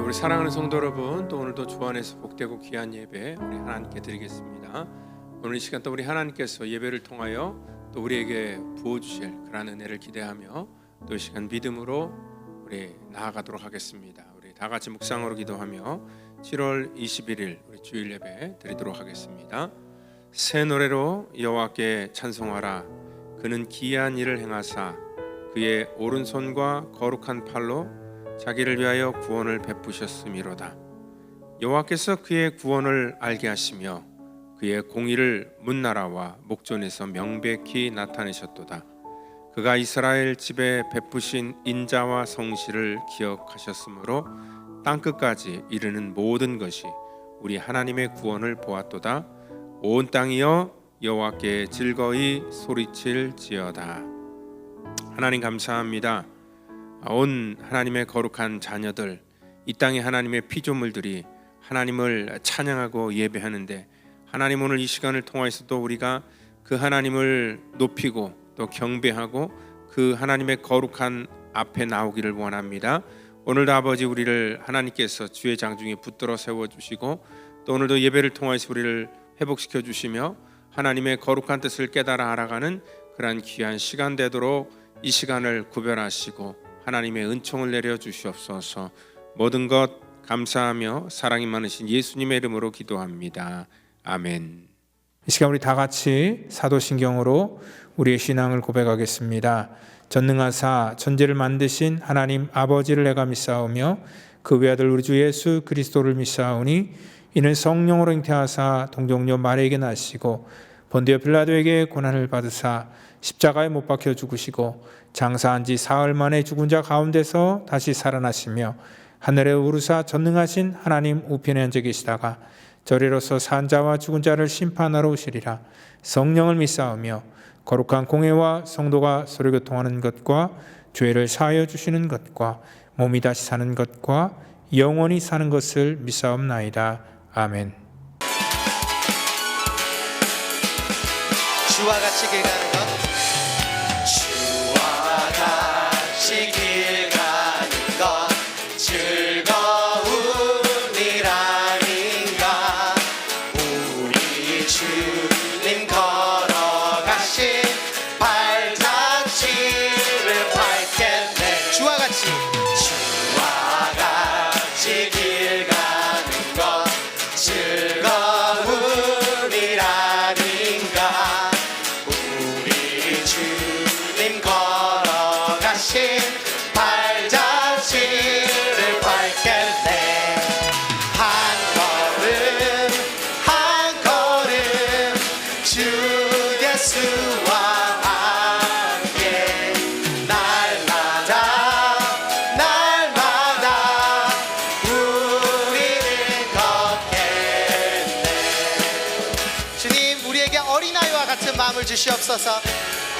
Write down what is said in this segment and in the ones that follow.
우리 사랑하는 성도 여러분, 또 오늘도 주 안에서 복되고 귀한 예배 우리 하나님께 드리겠습니다. 오늘 이 시간 또 우리 하나님께서 예배를 통하여 또 우리에게 부어주실 그런 은혜를 기대하며 또 이 시간 믿음으로 우리 나아가도록 하겠습니다. 우리 다 같이 묵상으로 기도하며 7월 21일 우리 주일 예배 드리도록 하겠습니다. 새 노래로 여호와께 찬송하라. 그는 기이한 일을 행하사 그의 오른손과 거룩한 팔로 자기를 위하여 구원을 베푸셨음이로다. 여호와께서 그의 구원을 알게 하시며 그의 공의를 문나라와 목전에서 명백히 나타내셨도다. 그가 이스라엘 집에 베푸신 인자와 성실을 기억하셨으므로 땅끝까지 이르는 모든 것이 우리 하나님의 구원을 보았도다. 온 땅이여 여호와께 즐거이 소리칠지어다. 하나님 감사합니다. 온 하나님의 거룩한 자녀들, 이 땅의 하나님의 피조물들이 하나님을 찬양하고 예배하는데, 하나님 오늘 이 시간을 통해서도 우리가 그 하나님을 높이고 또 경배하고 그 하나님의 거룩한 앞에 나오기를 원합니다. 오늘도 아버지 우리를 하나님께서 주의 장중에 붙들어 세워주시고 또 오늘도 예배를 통해서 우리를 회복시켜 주시며 하나님의 거룩한 뜻을 깨달아 알아가는 그러한 귀한 시간 되도록 이 시간을 구별하시고 하나님의 은총을 내려 주시옵소서. 모든 것 감사하며 사랑이 많으신 예수님의 이름으로 기도합니다. 아멘. 이 시간 우리 다 같이 사도신경으로 우리의 신앙을 고백하겠습니다. 전능하사 천지를 만드신 하나님 아버지를 내가 믿사오며 그 외아들 우리 주 예수 그리스도를 믿사오니 이는 성령으로 잉태하사 동정녀 마리아에게 나시고 본디오 빌라도에게 고난을 받으사 십자가에 못 박혀 죽으시고 장사한 지 사흘 만에 죽은 자 가운데서 다시 살아나시며 하늘에 오르사 전능하신 하나님 우편에 앉아 계시다가 저리로서 산 자와 죽은 자를 심판하러 오시리라. 성령을 믿사오며 거룩한 공회와 성도가 서로 교통하는 것과 죄를 사하여 주시는 것과 몸이 다시 사는 것과 영원히 사는 것을 믿사옵나이다. 아멘. 주와 같이 길 가는 것, 주와 같이 길 가는 것 즐거운 일 아닌가. 우리 주님 걸어가신 발자취를 밟겠네. 주와 같이 길 가는 것 즐거운 일 아닌가. 우리 주님 걸어가신 발자취를 밟겠네. 한 걸음 주 예수와 함께 날마다 우리는 걷겠네. 주님, 우리에게 어린아이와 같은 마음을 주시옵소서.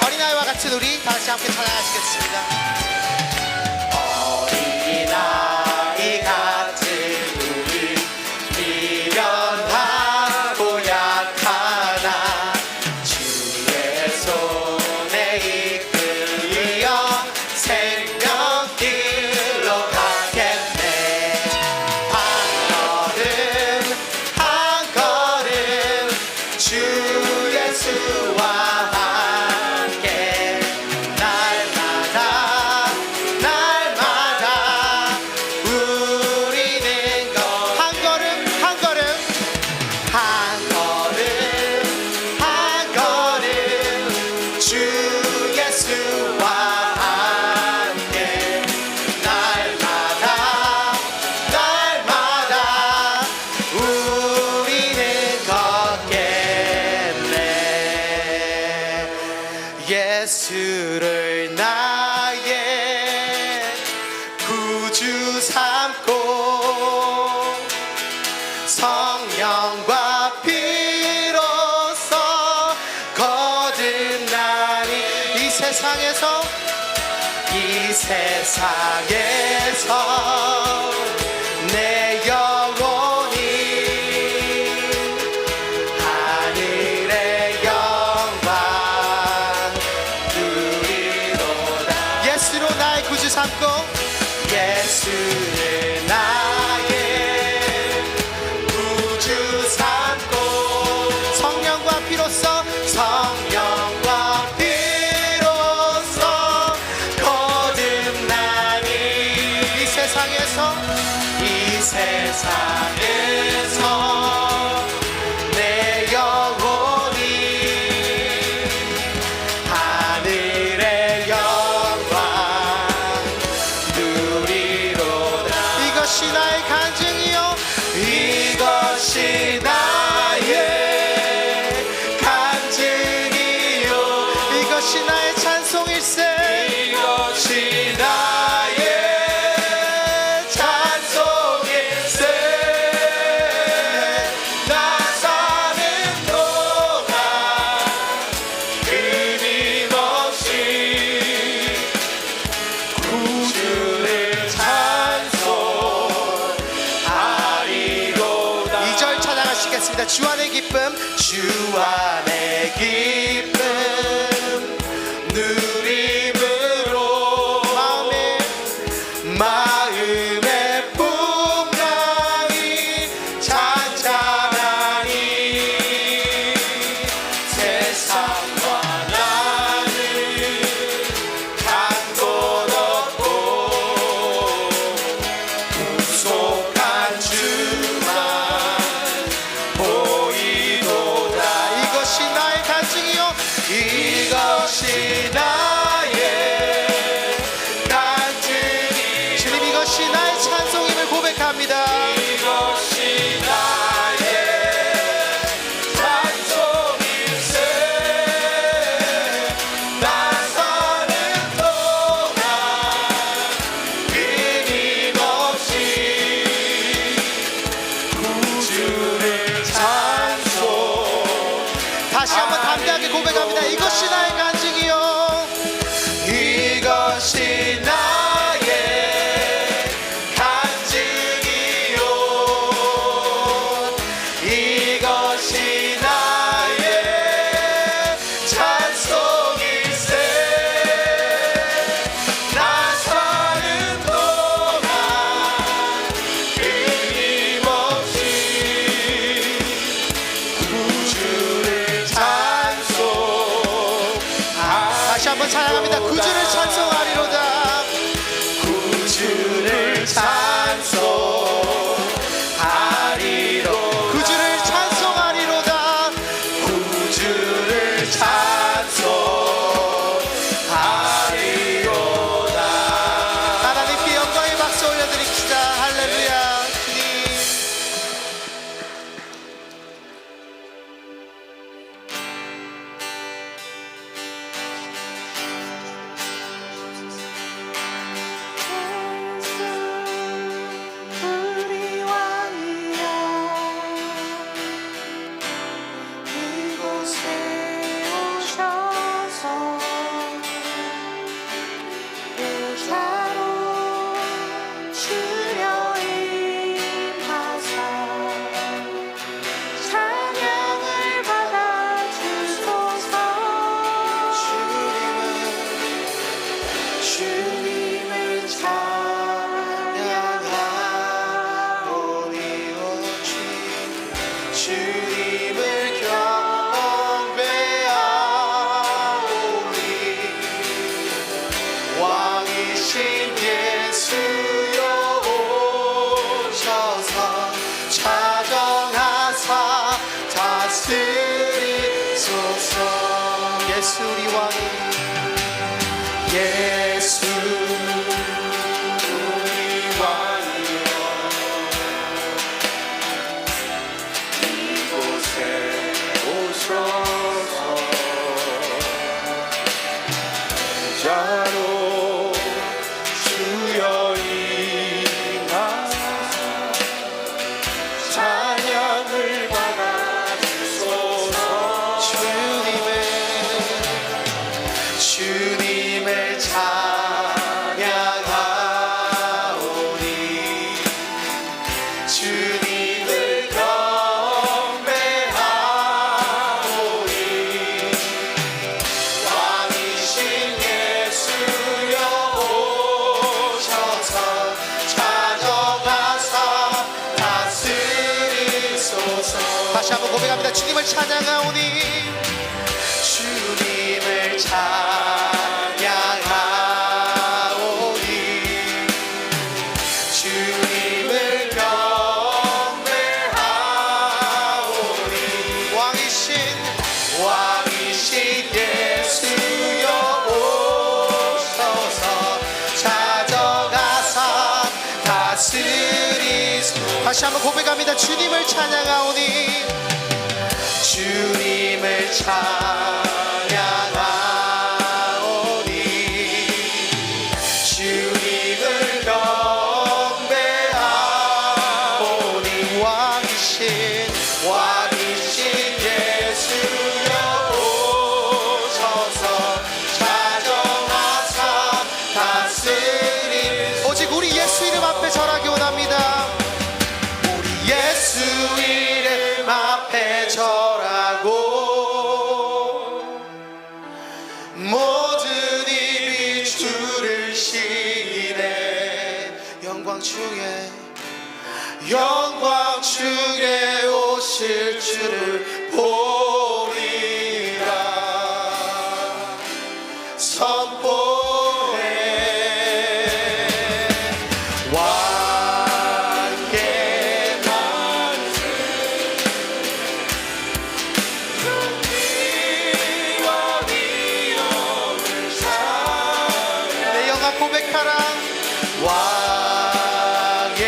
어린아이와 같은 우리 다 같이 함께 찬양하시겠습니다. 어린아이 같은 우리 미련하고 약하나 주의 손에 이끌려 생명길로 가겠네. 한 걸음 주 예수와 함께 날마다 이 세상에서 내 영혼이 하늘의 영광 누리로다. 예수로 나의 구주 삼고 예수를 나의 구주 삼고 성령과 피로써 거듭나니 이 세상에서 내 영혼이 하늘의 영광 누리로다. 이것이 나의 간증이요 이것이 나의 간증이요 이것이 나의 찬송일세 이것이 나의 찬송일세. 나 사는 동안 끊임없이 구주를 찬송하리로다. 2절 찬양하시겠습니다. 주 안의 기쁨 주 안의 기쁨 누림으로 마음의 풍랑이 잔잔하니 세상과 나는 간곳 없고 구속한 주만 보이도다. 이것이 나의 간증이요 이것이 나의 간증이 주님 이것이 나의 찬송임을 고백합니다. 이것이 나의 찬송일세. 나 사는 동안 끊임없이 구주를 찬송. 다시 한번 담대하게 고백합니다. 이것이 나의 간증이요 이것이 나의 간증이요 이것이 나의 찬송일세. 나 사는 동안 끊임없이 구주를 찬송. 다시 한번 찬양합니다. 구주를 찬송하리로다. 구주를 찬송하리로 구주를 찬송하리로다. 구주를 찬송하리로다. 하나님께 영광의 박수 올려드립시다. 할렐루야. 주님 우리 왕이여 이곳에 오셔서 보좌로 주려 임하사 찬양을 받아주소서. 주님을 찬양하오니 주님을 경배하오니 왕이신 예수여 오셔서 자정하사 다스리소서. 예수 우리 왕이 예수 우리 왕이여 이곳에 오셔서 보좌로 주 고백합니다. 주님을 찬양하오니 주님을 찬양하오니 주님을 경배하오니 왕이신 예수여 오셔서 찾아가사 다스리소. 다시 한번 고백합니다. 주님을 찬양하오니 주님을 찬양하오니 주님을 경배하오니 왕이신 예수여 오셔서 찾아와사 다스리소. 오직 우리 예수 이름 앞에 절하기 원합니다. 우리 예수 이름 앞에 절하고 모든 입이 주를 시기네. 영광 중에 오실 주를 보리라 선포해. 왕께 만세 존귀와 위엄을 찬양. 내 영아 고백하라. 왕께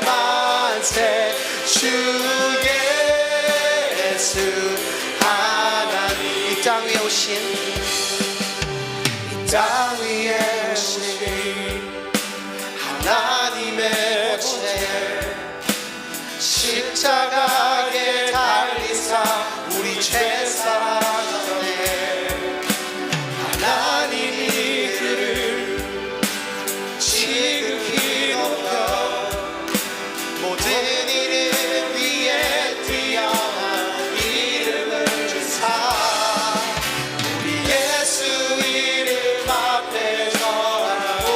만세 주 예수 하나님. 이 땅 위에 오신 하나님의 모체 십자가에 달리사 우리 죄 사하셨네. 하나님이 그를 지극히 높여 모든 이름 위에 뛰어난 이름을 주사 우리 예수 이름 앞에 절하고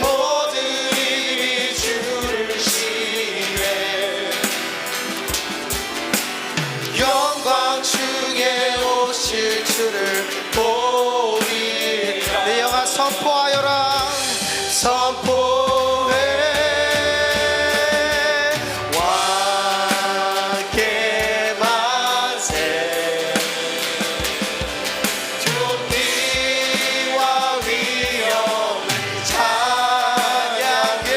모든 입이 주를 시해. 영광 중에 오실 주를 보리. 내 영아 선포하여라. 선포해. 왕께 만세 존귀와 위엄을 찬양해.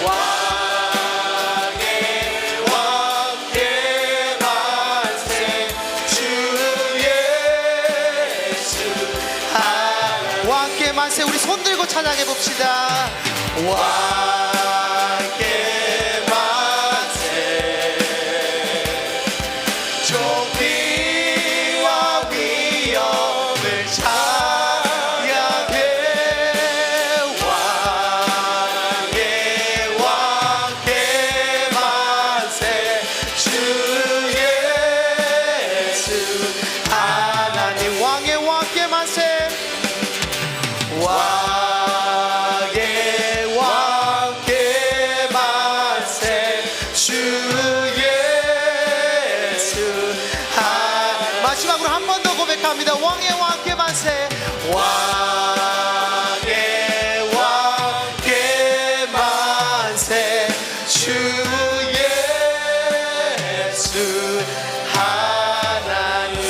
왕께 만세 주 예수 하나님. 왕께 만세. 우리 손 들고 찬양해 봅시다. 왕께 만세 존귀와 위엄을 찬양해. 왕께 만세 주 예수 하나님. 왕께 만세. 왕께 만세 주 예수 마지막으로 한 번 더 고백합니다. 왕께 만세. 왕께 만세 주 예수 하나님.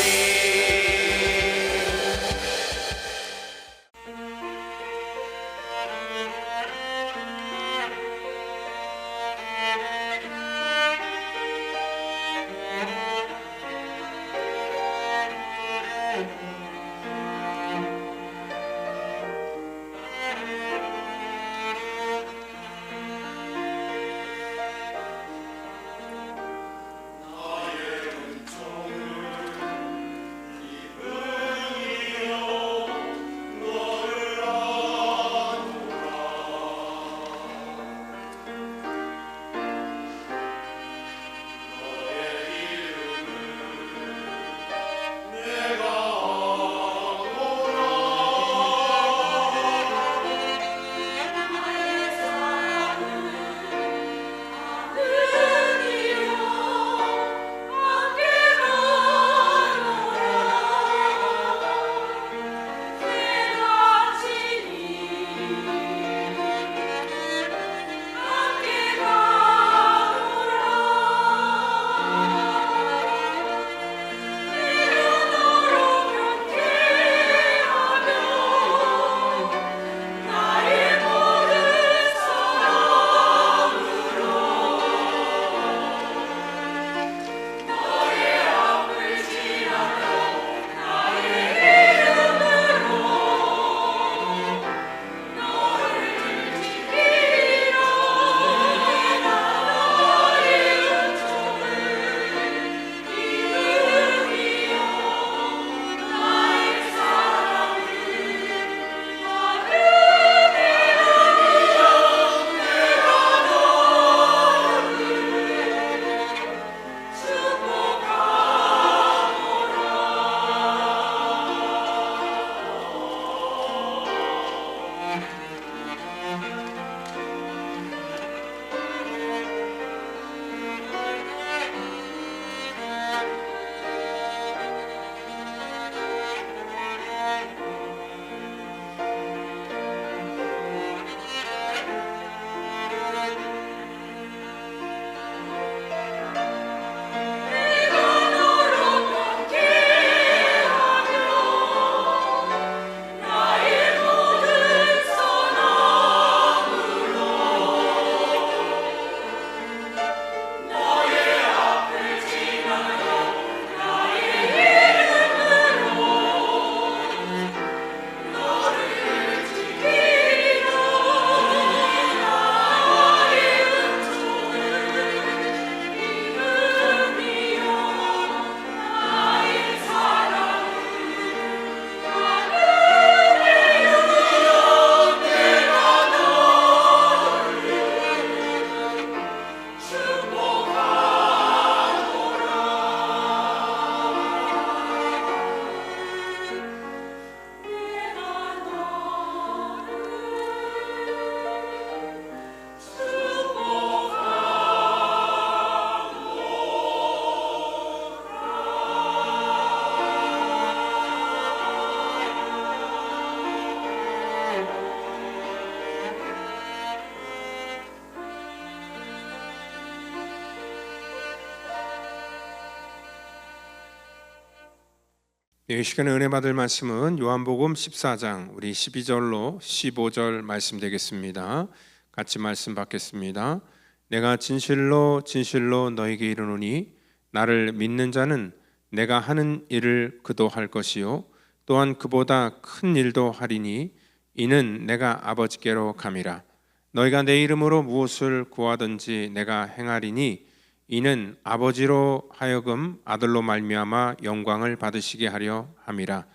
이 시간에 은혜 받을 말씀은 요한복음 14장 우리 12절로 15절 말씀 되겠습니다. 같이 말씀 받겠습니다. 내가 진실로 진실로 너에게 이르노니 나를 믿는 자는 내가 하는 일을 그도 할 것이요 또한 그보다 큰 일도 하리니 이는 내가 아버지께로 감이라. 너희가 내 이름으로 무엇을 구하든지 내가 행하리니 이는 아버지로 하여금 아들로 말미암아 영광을 받으시게 하려 함이라.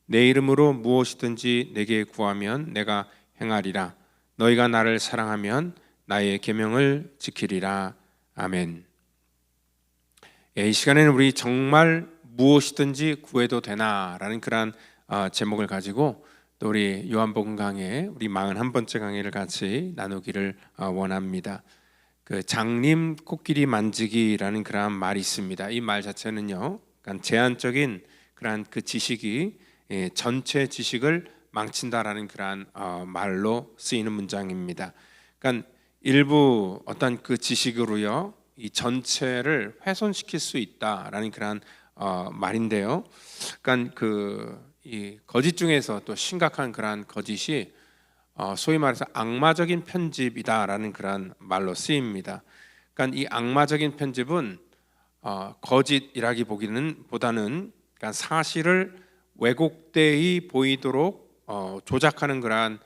내 이름으로 무엇이든지 내게 구하면 내가 행하리라. 너희가 나를 사랑하면 나의 계명을 지키리라. 아멘. 이 시간에는 우리 정말 무엇이든지 구해도 되나라는 그런 제목을 가지고 또 우리 요한복음 강해 우리 41번째 강해를 같이 나누기를 원합니다. 그 장님 코끼리 만지기라는 그런 말이 있습니다. 이 말 자체는요, 그러니까 제한적인 그런 그 지식이 전체 지식을 망친다라는 그런 말로 쓰이는 문장입니다. 그러니까 일부 어떤 그 지식으로요, 이 전체를 훼손시킬 수 있다라는 그런 말인데요. 그러니까 이 거짓 중에서 또 심각한 그런 거짓이 소위 말해서 악마적인 편집이다라는 그런 말로 쓰입니다. 그러니까 이 악마적인 편집은 거짓이라기보다는 그러니까 사실을 왜곡되이 보이도록 조작하는 그러한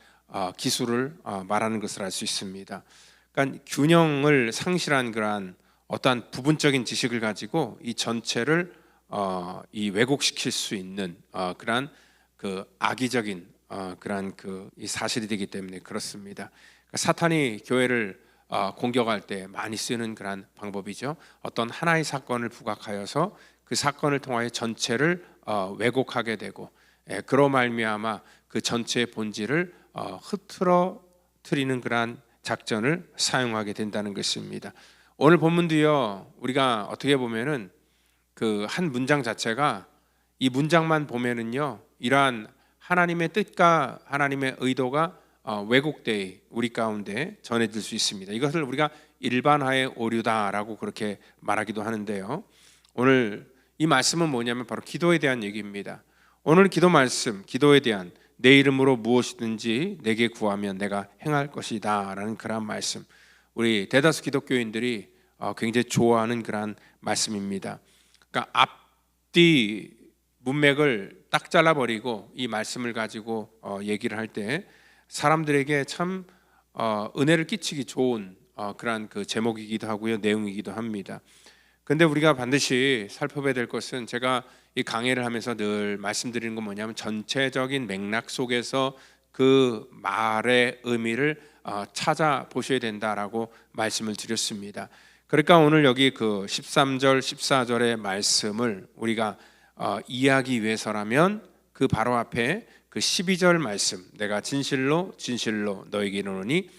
기술을 말하는 것을 알 수 있습니다. 그러니까 균형을 상실한 그러한 어떠한 부분적인 지식을 가지고 이 전체를 이 왜곡시킬 수 있는 그러한 그 악의적인 그러한 이 사실이 되기 때문에 그렇습니다. 그러니까 사탄이 교회를 공격할 때 많이 쓰는 그러한 방법이죠. 어떤 하나의 사건을 부각하여서 그 사건을 통하여 전체를 왜곡하게 되고 그로 말미암아 그 전체의 본질을 흐트러뜨리는 그러한 작전을 사용하게 된다는 것입니다. 오늘 본문도요, 우리가 어떻게 보면은 그 한 문장 자체가 이 문장만 보면은요, 이러한 하나님의 뜻과 하나님의 의도가 왜곡되어 우리 가운데 전해질 수 있습니다. 이것을 우리가 일반화의 오류다라고 그렇게 말하기도 하는데요. 오늘 이 말씀은 뭐냐면 바로 기도에 대한 얘기입니다. 오늘 기도 말씀, 기도에 대한 내 이름으로 무엇이든지 내게 구하면 내가 행할 것이다 라는 그런 말씀, 우리 대다수 기독교인들이 굉장히 좋아하는 그런 말씀입니다. 그러니까 앞뒤 문맥을 딱 잘라버리고 이 말씀을 가지고 얘기를 할 때 사람들에게 참 은혜를 끼치기 좋은 그런 그 제목이기도 하고요, 내용이기도 합니다. 근데 우리가 반드시 살펴봐야 될 것은, 제가 이 강해를 하면서 늘 말씀드리는 건 뭐냐면 전체적인 맥락 속에서 그 말의 의미를 찾아보셔야 된다라고 말씀을 드렸습니다. 그러니까 오늘 여기 그 13절 14절의 말씀을 우리가 이해하기 위해서라면 그 바로 앞에 그 12절 말씀, 내가 진실로 진실로 너에게 이르노니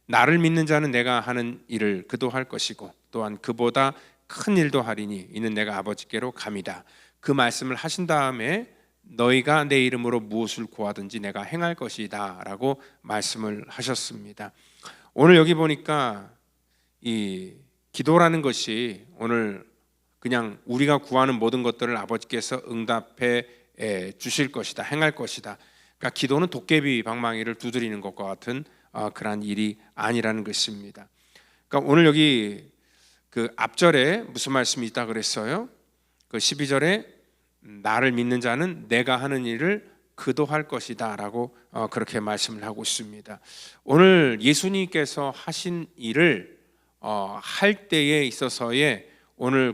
나를 믿는 자는 내가 하는 일을 그도 할 것이고 또한 그보다 큰 일도 하리니 이는 내가 아버지께로 감이다. 그 말씀을 하신 다음에 너희가 내 이름으로 무엇을 구하든지 내가 행할 것이다 라고 말씀을 하셨습니다. 오늘 여기 보니까 이 기도라는 것이 오늘 그냥 우리가 구하는 모든 것들을 아버지께서 응답해 주실 것이다, 행할 것이다. 그러니까 기도는 도깨비 방망이를 두드리는 것과 같은 그러한 일이 아니라는 것입니다. 그러니까 오늘 여기 그 앞절에 무슨 말씀이 있다 그랬어요? 그 12절에 나를 믿는 자는 내가 하는 일을 그도 할 것이다 라고 그렇게 말씀을 하고 있습니다. 오늘 예수님께서 하신 일을 할 때에 있어서의 오늘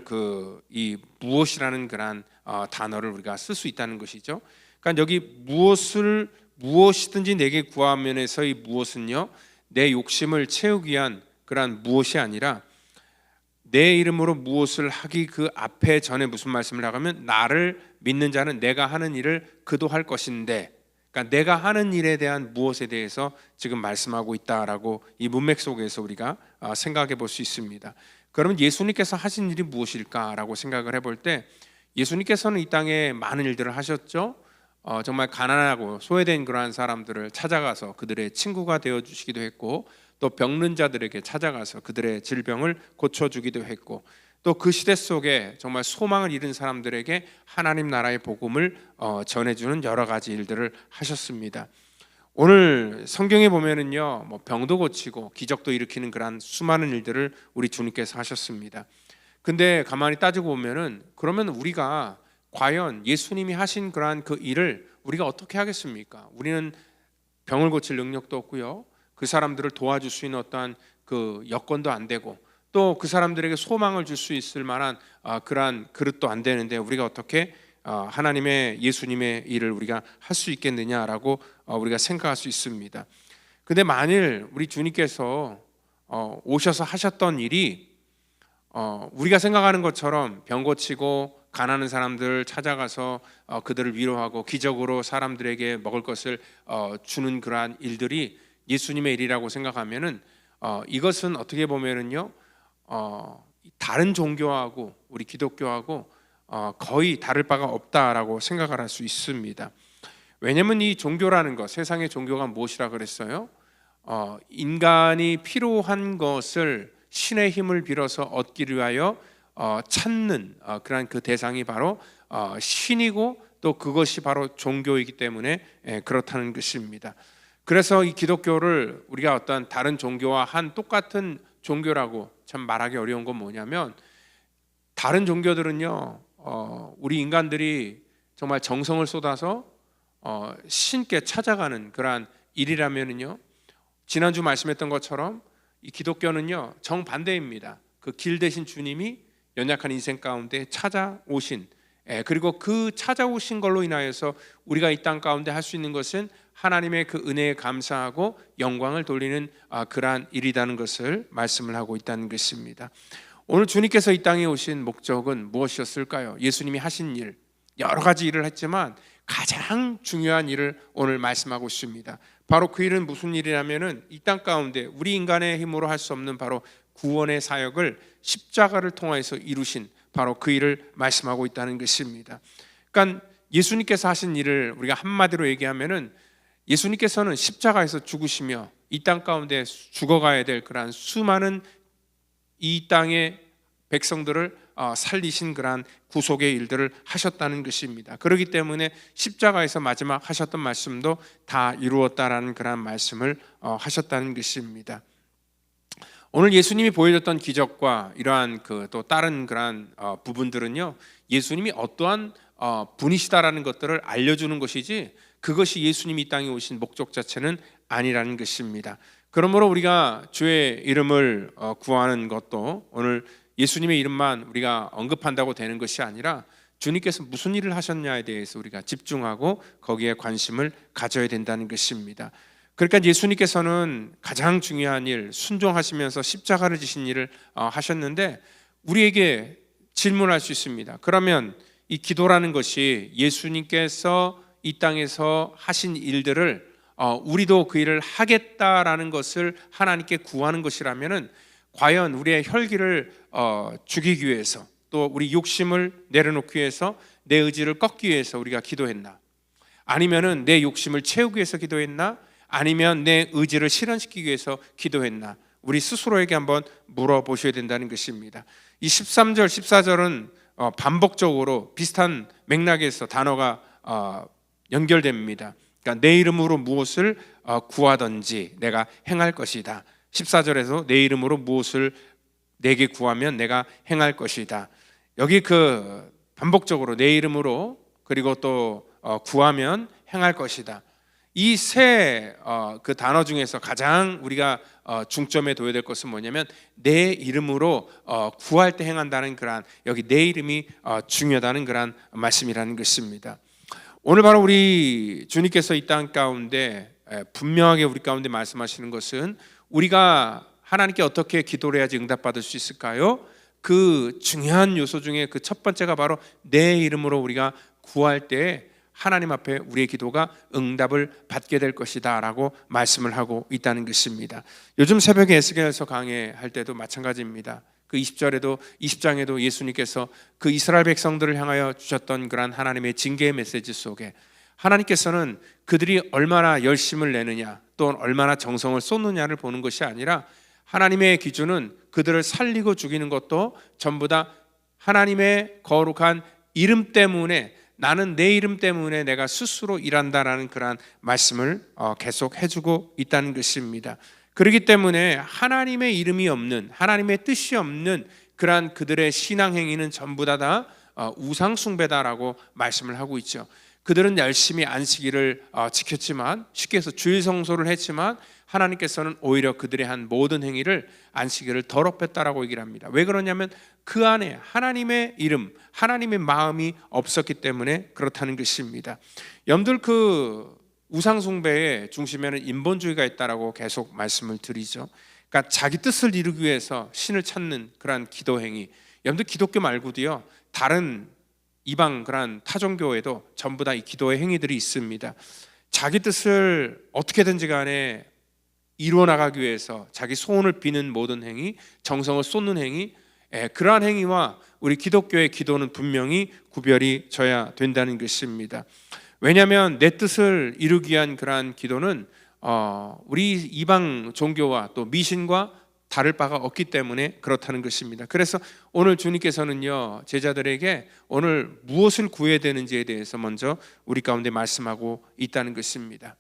이 무엇이라는 그런 단어를 우리가 쓸 수 있다는 것이죠. 그러니까 여기 무엇이든지 내게 구하면에서 이 무엇은요, 내 욕심을 채우기 위한 그런 무엇이 아니라 내 이름으로 무엇을 하기 그 앞에 전에 무슨 말씀을 하면 나를 믿는 자는 내가 하는 일을 그도 할 것인데, 그러니까 내가 하는 일에 대한 무엇에 대해서 지금 말씀하고 있다라고 이 문맥 속에서 우리가 생각해 볼 수 있습니다. 그러면 예수님께서 하신 일이 무엇일까라고 생각을 해볼 때, 예수님께서는 이 땅에 많은 일들을 하셨죠. 정말 가난하고 소외된 그러한 사람들을 찾아가서 그들의 친구가 되어주시기도 했고, 또 병든 자들에게 찾아가서 그들의 질병을 고쳐주기도 했고, 또 그 시대 속에 정말 소망을 잃은 사람들에게 하나님 나라의 복음을 전해주는 여러 가지 일들을 하셨습니다. 오늘 성경에 보면은요, 뭐 병도 고치고 기적도 일으키는 그런 수많은 일들을 우리 주님께서 하셨습니다. 근데 가만히 따지고 보면은 그러면 우리가 과연 예수님이 하신 그러한 그 일을 우리가 어떻게 하겠습니까? 우리는 병을 고칠 능력도 없고요, 그 사람들을 도와줄 수 있는 어떠한 그 여건도 안 되고, 또 그 사람들에게 소망을 줄 수 있을 만한 그러한 그릇도 안 되는데 우리가 어떻게 하나님의 예수님의 일을 우리가 할 수 있겠느냐라고 우리가 생각할 수 있습니다. 근데 만일 우리 주님께서 오셔서 하셨던 일이 우리가 생각하는 것처럼 병 고치고 가난한 사람들 찾아가서 그들을 위로하고 기적으로 사람들에게 먹을 것을 주는 그러한 일들이 예수님의 일이라고 생각하면은 이것은 어떻게 보면은요, 다른 종교하고 우리 기독교하고 거의 다를 바가 없다라고 생각을 할 수 있습니다. 왜냐하면 이 종교라는 것, 세상의 종교가 무엇이라 그랬어요? 인간이 필요한 것을 신의 힘을 빌어서 얻기 위하여 찾는 그런 그 대상이 바로 신이고, 또 그것이 바로 종교이기 때문에 그렇다는 것입니다. 그래서 이 기독교를 우리가 어떤 다른 종교와 한 똑같은 종교라고 참 말하기 어려운 건 뭐냐면, 다른 종교들은요, 우리 인간들이 정말 정성을 쏟아서 신께 찾아가는 그러한 일이라면은요, 지난주 말씀했던 것처럼 이 기독교는요 정반대입니다. 그 길 대신 주님이 연약한 인생 가운데 찾아오신, 그리고 그 찾아오신 걸로 인하여서 우리가 이 땅 가운데 할 수 있는 것은 하나님의 그 은혜에 감사하고 영광을 돌리는 그러한 일이라는 것을 말씀을 하고 있다는 것입니다. 오늘 주님께서 이 땅에 오신 목적은 무엇이었을까요? 예수님이 하신 일, 여러 가지 일을 했지만 가장 중요한 일을 오늘 말씀하고 있습니다. 바로 그 일은 무슨 일이냐면은 이 땅 가운데 우리 인간의 힘으로 할 수 없는 바로 구원의 사역을 십자가를 통해서 이루신 바로 그 일을 말씀하고 있다는 것입니다. 그러니까 예수님께서 하신 일을 우리가 한마디로 얘기하면은, 예수님께서는 십자가에서 죽으시며 이 땅 가운데 죽어가야 될 그러한 수많은 이 땅의 백성들을 살리신 그러한 구속의 일들을 하셨다는 것입니다. 그렇기 때문에 십자가에서 마지막 하셨던 말씀도 다 이루었다라는 그러한 말씀을 하셨다는 것입니다. 오늘 예수님이 보여줬던 기적과 이러한 그 또 다른 그러한 부분들은요, 예수님이 어떠한 분이시다라는 것들을 알려주는 것이지 그것이 예수님이 이 땅에 오신 목적 자체는 아니라는 것입니다. 그러므로 우리가 주의 이름을 구하는 것도 오늘 예수님의 이름만 우리가 언급한다고 되는 것이 아니라 주님께서 무슨 일을 하셨냐에 대해서 우리가 집중하고 거기에 관심을 가져야 된다는 것입니다. 그러니까 예수님께서는 가장 중요한 일, 순종하시면서 십자가를 지신 일을 하셨는데, 우리에게 질문할 수 있습니다. 그러면 이 기도라는 것이 예수님께서 이 땅에서 하신 일들을 우리도 그 일을 하겠다라는 것을 하나님께 구하는 것이라면은, 과연 우리의 혈기를 죽이기 위해서, 또 우리 욕심을 내려놓기 위해서, 내 의지를 꺾기 위해서 우리가 기도했나? 아니면은 내 욕심을 채우기 위해서 기도했나? 아니면 내 의지를 실현시키기 위해서 기도했나? 우리 스스로에게 한번 물어보셔야 된다는 것입니다. 이 13절, 14절은 반복적으로 비슷한 맥락에서 단어가 연결됩니다. 그러니까 내 이름으로 무엇을 구하든지 내가 행할 것이다. 14절에서 내 이름으로 무엇을 내게 구하면 내가 행할 것이다. 여기 그 반복적으로 내 이름으로, 그리고 또 구하면 행할 것이다. 이 세 그 단어 중에서 가장 우리가 중점에 둬야 될 것은 뭐냐면, 내 이름으로 구할 때 행한다는 그러한, 여기 내 이름이 중요하다는 그러한 말씀이라는 것입니다. 오늘 바로 우리 주님께서 이 땅 가운데 분명하게 우리 가운데 말씀하시는 것은, 우리가 하나님께 어떻게 기도를 해야지 응답받을 수 있을까요? 그 중요한 요소 중에 그 첫 번째가 바로 내 이름으로 우리가 구할 때 하나님 앞에 우리의 기도가 응답을 받게 될 것이다 라고 말씀을 하고 있다는 것입니다. 요즘 새벽에 에스겔서 강해할 때도 마찬가지입니다. 그 20장에도 예수님께서 그 이스라엘 백성들을 향하여 주셨던 그러한 하나님의 징계의 메시지 속에, 하나님께서는 그들이 얼마나 열심을 내느냐, 또 얼마나 정성을 쏟느냐를 보는 것이 아니라 하나님의 기준은 그들을 살리고 죽이는 것도 전부 다 하나님의 거룩한 이름 때문에, 나는 내 이름 때문에 내가 스스로 일한다라는 그러한 말씀을 계속 해주고 있다는 것입니다. 그렇기 때문에 하나님의 이름이 없는, 하나님의 뜻이 없는 그러한 그들의 신앙 행위는 전부 다 우상 숭배다라고 말씀을 하고 있죠. 그들은 열심히 안식일을 지켰지만, 쉽게 해서 주일 성소를 했지만 하나님께서는 오히려 그들의 한 모든 행위를 안식일을 더럽혔다라고 얘기를 합니다. 왜 그러냐면 그 안에 하나님의 이름, 하나님의 마음이 없었기 때문에 그렇다는 것입니다. 여러분들 그 우상 숭배의 중심에는 인본주의가 있다라고 계속 말씀을 드리죠. 그러니까 자기 뜻을 이루기 위해서 신을 찾는 그러한 기도 행위. 여러분들 기독교 말고도요, 다른 이방 그러한 타종교에도 전부 다 이 기도의 행위들이 있습니다. 자기 뜻을 어떻게든지 간에 이루어 나가기 위해서 자기 소원을 비는 모든 행위, 정성을 쏟는 행위, 그러한 행위와 우리 기독교의 기도는 분명히 구별이 져야 된다는 것입니다. 왜냐하면 내 뜻을 이루기 위한 그러한 기도는 우리 이방 종교와 또 미신과 다를 바가 없기 때문에 그렇다는 것입니다. 그래서 오늘 주님께서는요, 제자들에게 오늘 무엇을 구해야 되는지에 대해서 먼저 우리 가운데 말씀하고 있다는 것입니다.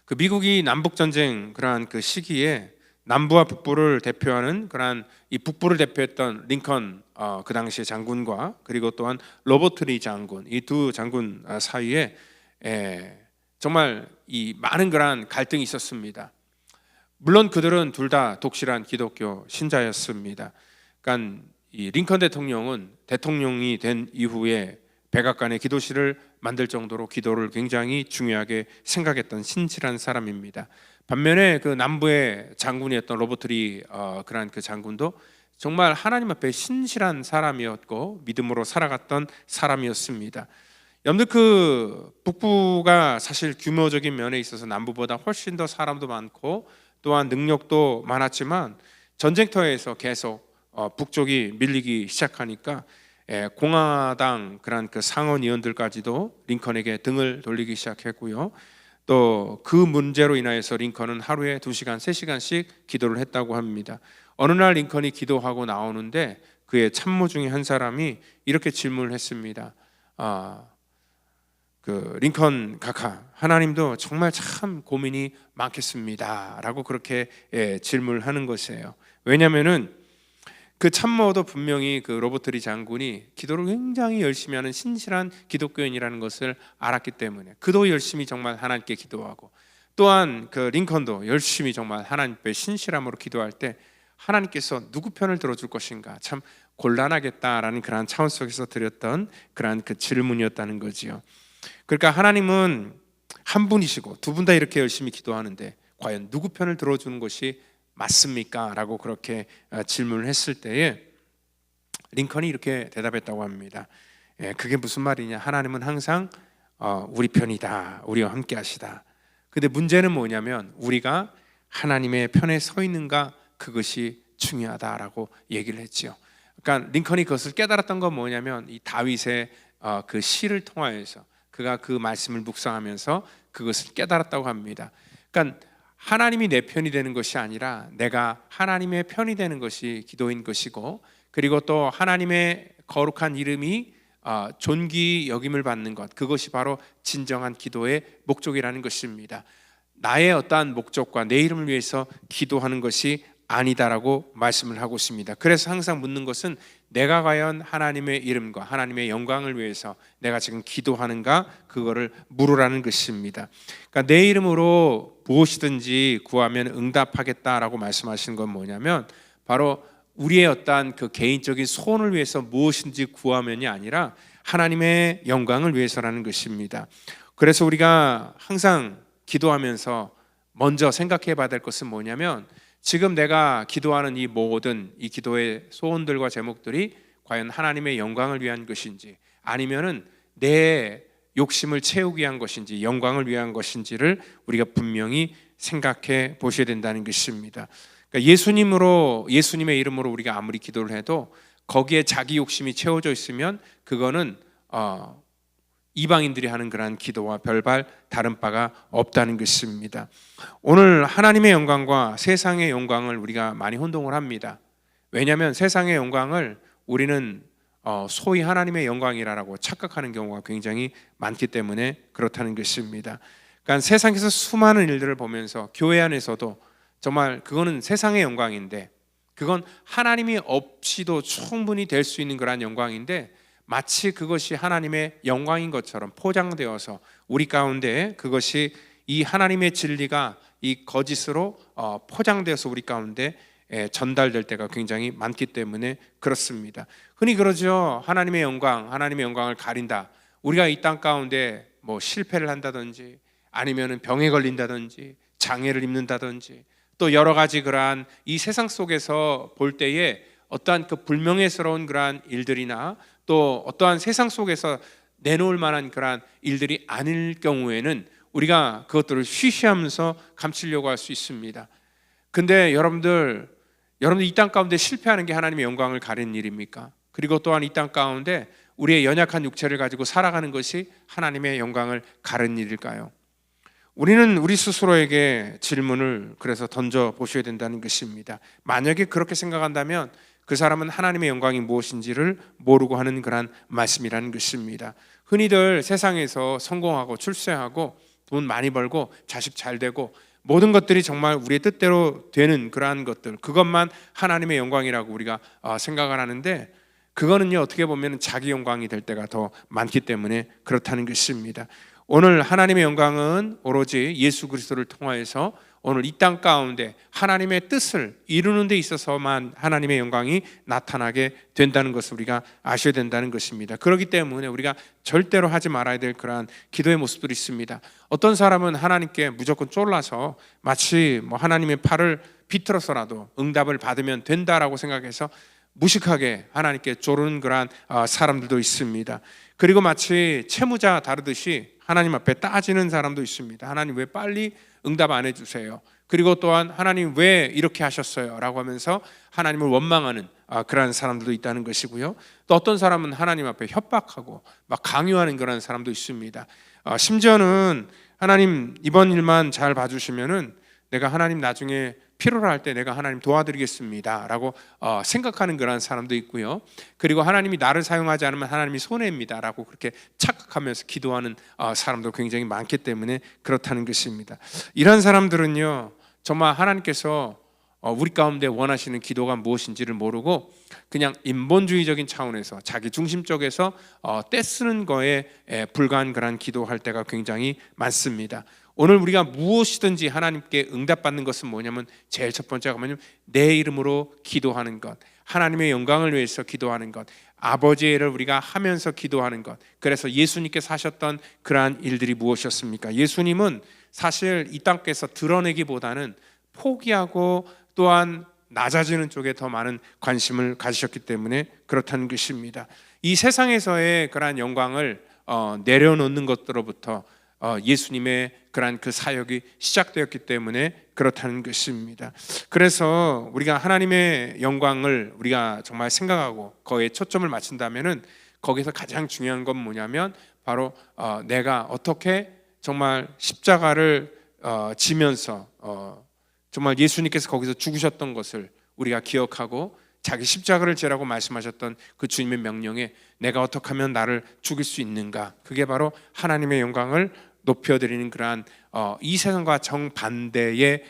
그 미국이 남북 전쟁 그러한 그 시기에 남부와 북부를 대표하는 그러한 이 북부를 대표했던 링컨 그 당시의 장군과 그리고 또한 로버트 리 장군, 이 두 장군 사이에 정말 이 많은 그러한 갈등이 있었습니다. 물론 그들은 둘 다 독실한 기독교 신자였습니다. 그러니까 이 링컨 대통령은 대통령이 된 이후에 백악관에 기도실을 만들 정도로 기도를 굉장히 중요하게 생각했던 신실한 사람입니다. 반면에 그 남부의 장군이었던 로버트 리 그런 그 장군도 정말 하나님 앞에 신실한 사람이었고 믿음으로 살아갔던 사람이었습니다. 여러분들 그 북부가 사실 규모적인 면에 있어서 남부보다 훨씬 더 사람도 많고 또한 능력도 많았지만 전쟁터에서 계속 북쪽이 밀리기 시작하니까 공화당 그런 그 상원 의원들까지도 링컨에게 등을 돌리기 시작했고요. 또 그 문제로 인하여서 링컨은 하루에 2시간, 3시간씩 기도를 했다고 합니다. 어느 날 링컨이 기도하고 나오는데 그의 참모 중에 한 사람이 이렇게 질문을 했습니다. 그 링컨 각하, 하나님도 정말 참 고민이 많겠습니다 라고 그렇게 질문을 하는 것이에요. 왜냐하면은 그 참모도 분명히 그 로버트 리 장군이 기도를 굉장히 열심히 하는 신실한 기독교인이라는 것을 알았기 때문에 그도 열심히 정말 하나님께 기도하고 또한 그 링컨도 열심히 정말 하나님께 신실함으로 기도할 때 하나님께서 누구 편을 들어줄 것인가 참 곤란하겠다라는 그러한 차원 속에서 드렸던 그러한 그 질문이었다는 거지요. 그러니까 하나님은 한 분이시고 두 분 다 이렇게 열심히 기도하는데 과연 누구 편을 들어주는 것이 맞습니까? 라고 그렇게 질문을 했을 때에 링컨이 이렇게 대답했다고 합니다. 그게 무슨 말이냐? 하나님은 항상 우리 편이다, 우리와 함께 하시다. 근데 문제는 뭐냐면 우리가 하나님의 편에 서 있는가, 그것이 중요하다라고 얘기를 했지요. 그러니까 링컨이 그것을 깨달았던 건 뭐냐면 이 다윗의 그 시를 통하여서 그가 그 말씀을 묵상하면서 그것을 깨달았다고 합니다. 그러니까 하나님이 내 편이 되는 것이 아니라 내가 하나님의 편이 되는 것이 기도인 것이고, 그리고 또 하나님의 거룩한 이름이 존귀 여김을 받는 것, 그것이 바로 진정한 기도의 목적이라는 것입니다. 나의 어떠한 목적과 내 이름을 위해서 기도하는 것이 아니다라고 말씀을 하고 있습니다. 그래서 항상 묻는 것은 내가 과연 하나님의 이름과 하나님의 영광을 위해서 내가 지금 기도하는가, 그거를 물으라는 것입니다. 그러니까 내 이름으로 무엇이든지 구하면 응답하겠다라고 말씀하시는 건 뭐냐면 바로 우리의 어떠한 그 개인적인 소원을 위해서 무엇인지 구하면이 아니라 하나님의 영광을 위해서라는 것입니다. 그래서 우리가 항상 기도하면서 먼저 생각해 봐야 될 것은 뭐냐면 지금 내가 기도하는 이 모든 이 기도의 소원들과 제목들이 과연 하나님의 영광을 위한 것인지 아니면은 내 욕심을 채우기 위한 것인지 영광을 위한 것인지를 우리가 분명히 생각해 보셔야 된다는 것입니다. 그러니까 예수님의 이름으로 우리가 아무리 기도를 해도 거기에 자기 욕심이 채워져 있으면 그거는 이방인들이 하는 그러한 기도와 별반 다른 바가 없다는 것입니다. 오늘 하나님의 영광과 세상의 영광을 우리가 많이 혼동을 합니다. 왜냐하면 세상의 영광을 우리는 소위 하나님의 영광이라고 착각하는 경우가 굉장히 많기 때문에 그렇다는 것입니다. 그러니까 세상에서 수많은 일들을 보면서 교회 안에서도 정말 그거는 세상의 영광인데, 그건 하나님이 없이도 충분히 될 수 있는 그런 영광인데, 마치 그것이 하나님의 영광인 것처럼 포장되어서 우리 가운데 그것이 이 하나님의 진리가 이 거짓으로 포장되어서 우리 가운데 전달될 때가 굉장히 많기 때문에 그렇습니다. 흔히 그러죠. 하나님의 영광을 가린다. 우리가 이 땅 가운데 뭐 실패를 한다든지 아니면은 병에 걸린다든지 장애를 입는다든지 또 여러 가지 그러한 이 세상 속에서 볼 때에 어떠한 그 불명예스러운 그러한 일들이나 또 어떠한 세상 속에서 내놓을 만한 그러한 일들이 아닐 경우에는 우리가 그것들을 쉬쉬하면서 감추려고 할 수 있습니다. 근데 여러분들 이 땅 가운데 실패하는 게 하나님의 영광을 가리는 일입니까? 그리고 또한 이 땅 가운데 우리의 연약한 육체를 가지고 살아가는 것이 하나님의 영광을 가리는 일일까요? 우리는 우리 스스로에게 질문을 그래서 던져 보셔야 된다는 것입니다. 만약에 그렇게 생각한다면 그 사람은 하나님의 영광이 무엇인지를 모르고 하는 그런 말씀이라는 것입니다. 흔히들 세상에서 성공하고 출세하고 돈 많이 벌고 자식 잘 되고 모든 것들이 정말 우리의 뜻대로 되는 그러한 것들, 그것만 하나님의 영광이라고 우리가 생각을 하는데, 그거는요 어떻게 보면 자기 영광이 될 때가 더 많기 때문에 그렇다는 것입니다. 오늘 하나님의 영광은 오로지 예수 그리스도를 통하여서 오늘 이 땅 가운데 하나님의 뜻을 이루는 데 있어서만 하나님의 영광이 나타나게 된다는 것을 우리가 아셔야 된다는 것입니다. 그렇기 때문에 우리가 절대로 하지 말아야 될 그러한 기도의 모습들이 있습니다. 어떤 사람은 하나님께 무조건 쫄라서 마치 뭐 하나님의 팔을 비틀어서라도 응답을 받으면 된다라고 생각해서 무식하게 하나님께 조르는 그러한 사람들도 있습니다. 그리고 마치 채무자 다루듯이 하나님 앞에 따지는 사람도 있습니다. 하나님 왜 빨리 응답 안 해주세요? 그리고 또한 하나님 왜 이렇게 하셨어요? 라고 하면서 하나님을 원망하는 그런 사람들도 있다는 것이고요. 또 어떤 사람은 하나님 앞에 협박하고 막 강요하는 그런 사람도 있습니다. 심지어는 하나님 이번 일만 잘 봐주시면은 내가 하나님 나중에 필요로 할 때 내가 하나님 도와드리겠습니다 라고 생각하는 그런 사람도 있고요. 그리고 하나님이 나를 사용하지 않으면 하나님이 손해입니다 라고 그렇게 착각하면서 기도하는 사람도 굉장히 많기 때문에 그렇다는 것입니다. 이런 사람들은요 정말 하나님께서 우리 가운데 원하시는 기도가 무엇인지를 모르고 그냥 인본주의적인 차원에서 자기 중심적에서 떼쓰는 거에 불과한 그런 기도할 때가 굉장히 많습니다. 오늘 우리가 무엇이든지 하나님께 응답받는 것은 뭐냐면 제일 첫 번째가 뭐냐면 내 이름으로 기도하는 것, 하나님의 영광을 위해서 기도하는 것, 아버지의 일을 우리가 하면서 기도하는 것. 그래서 예수님께서 하셨던 그러한 일들이 무엇이었습니까? 예수님은 사실 이 땅에서 드러내기보다는 포기하고 또한 낮아지는 쪽에 더 많은 관심을 가지셨기 때문에 그렇다는 것입니다. 이 세상에서의 그러한 영광을 내려놓는 것으로부터 예수님의 그러한 그 사역이 시작되었기 때문에 그렇다는 것입니다. 그래서 우리가 하나님의 영광을 우리가 정말 생각하고 거기에 초점을 맞춘다면은 거기서 가장 중요한 건 뭐냐면 바로 내가 어떻게 정말 십자가를 지면서 정말 예수님께서 거기서 죽으셨던 것을 우리가 기억하고 자기 십자가를 지라고 말씀하셨던 그 주님의 명령에 내가 어떻게 하면 나를 죽일 수 있는가, 그게 바로 하나님의 영광을 높여드리는 그러한 이 세상과 정반대의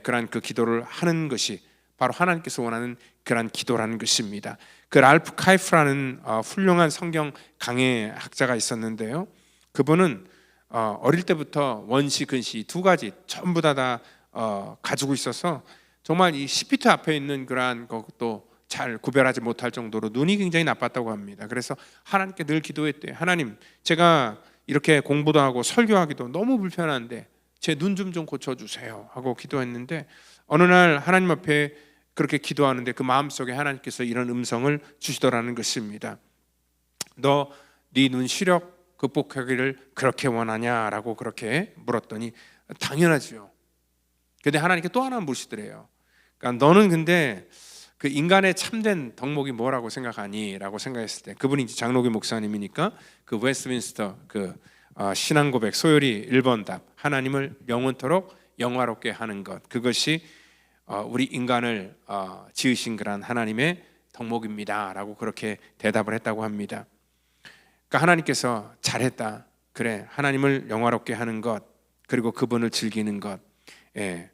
그러한 그 기도를 하는 것이 바로 하나님께서 원하는 그러한 기도라는 것입니다. 그 랄프 카이프라는 훌륭한 성경 강해 학자가 있었는데요, 그분은 어릴 때부터 원시 근시 두 가지 전부 다 가지고 있어서 정말 이 시피트 앞에 있는 그러한 것도 잘 구별하지 못할 정도로 눈이 굉장히 나빴다고 합니다. 그래서 하나님께 늘 기도했대요. 하나님, 제가 이렇게 공부도 하고 설교하기도 너무 불편한데 제 눈 좀 고쳐주세요 하고 기도했는데, 어느 날 하나님 앞에 그렇게 기도하는데 그 마음속에 하나님께서 이런 음성을 주시더라는 것입니다. 너 네 눈 시력 극복하기를 그렇게 원하냐라고 그렇게 물었더니 당연하지요. 근데 하나님께 또 하나 물으시더래요. 그러니까 너는 근데 그 인간의 참된 덕목이 뭐라고 생각하니? 라고 생각했을 때 그분이 이제 장로교 목사님이니까 그 웨스트민스터 그 신앙고백 소요리 1번 답, 하나님을 영원토록 영화롭게 하는 것, 그것이 우리 인간을 지으신 그런 하나님의 덕목입니다 라고 그렇게 대답을 했다고 합니다. 그러니까 하나님께서 잘했다, 그래, 하나님을 영화롭게 하는 것, 그리고 그분을 즐기는 것, 예,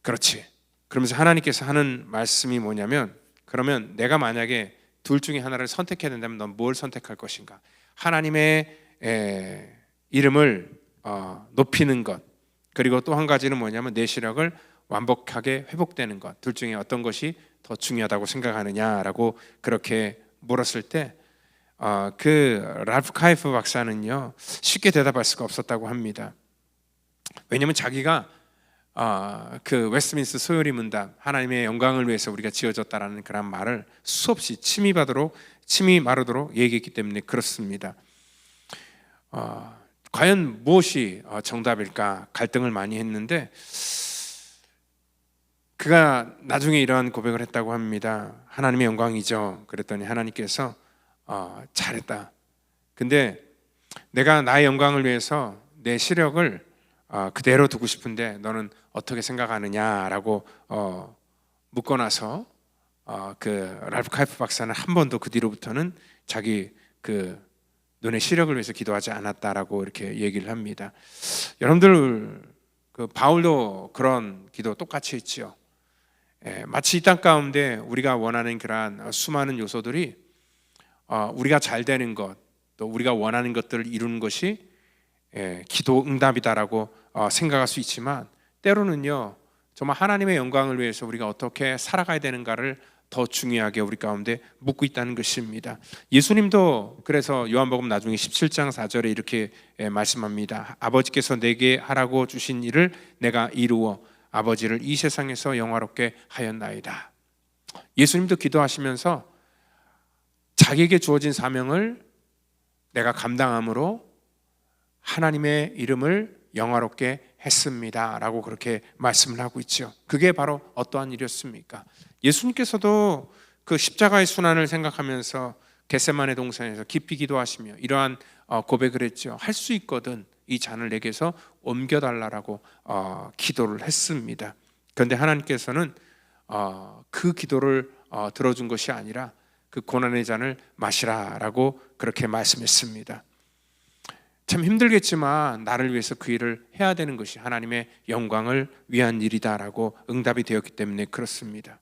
그렇지. 그러면서 하나님께서 하는 말씀이 뭐냐면, 그러면 내가 만약에 둘 중에 하나를 선택해야 된다면 넌 뭘 선택할 것인가? 하나님의 이름을 높이는 것, 그리고 또 한 가지는 뭐냐면 내 시력을 완벽하게 회복되는 것, 둘 중에 어떤 것이 더 중요하다고 생각하느냐라고 그렇게 물었을 때 그 랄프 카이프 박사는요 쉽게 대답할 수가 없었다고 합니다. 왜냐하면 자기가 그 웨스트민스터 소요리 문답, 하나님의 영광을 위해서 우리가 지어졌다라는 그런 말을 수없이 침이 마르도록 얘기했기 때문에 그렇습니다. 과연 무엇이 정답일까 갈등을 많이 했는데, 그가 나중에 이러한 고백을 했다고 합니다. 하나님의 영광이죠. 그랬더니 하나님께서 잘했다. 근데 내가 나의 영광을 위해서 내 시력을 그대로 두고 싶은데 너는 어떻게 생각하느냐라고 묻고 나서 그 랄프 카이프 박사는 한 번도 그 뒤로부터는 자기 그 눈의 시력을 위해서 기도하지 않았다라고 이렇게 얘기를 합니다. 여러분들 그 바울도 그런 기도 똑같이 했죠. 마치 이 땅 가운데 우리가 원하는 그러한 수많은 요소들이 우리가 잘 되는 것, 또 우리가 원하는 것들을 이루는 것이 기도 응답이다라고 생각할 수 있지만, 때로는요 정말 하나님의 영광을 위해서 우리가 어떻게 살아가야 되는가를 더 중요하게 우리 가운데 묻고 있다는 것입니다. 예수님도 그래서 요한복음 나중에 17장 4절에 이렇게 말씀합니다. 아버지께서 내게 하라고 주신 일을 내가 이루어 아버지를 이 세상에서 영화롭게 하였나이다. 예수님도 기도하시면서 자기에게 주어진 사명을 내가 감당함으로 하나님의 이름을 영화롭게 했습니다 라고 그렇게 말씀을 하고 있죠. 그게 바로 어떠한 일이었습니까? 예수님께서도 그 십자가의 순환을 생각하면서 겟세마네 동산에서 깊이 기도하시며 이러한 고백을 했죠. 할 수 있거든 이 잔을 내게서 옮겨달라고 기도를 했습니다. 그런데 하나님께서는 그 기도를 들어준 것이 아니라 그 고난의 잔을 마시라라고 그렇게 말씀했습니다. 참 힘들겠지만 나를 위해서 그 일을 해야 되는 것이 하나님의 영광을 위한 일이다라고 응답이 되었기 때문에 그렇습니다.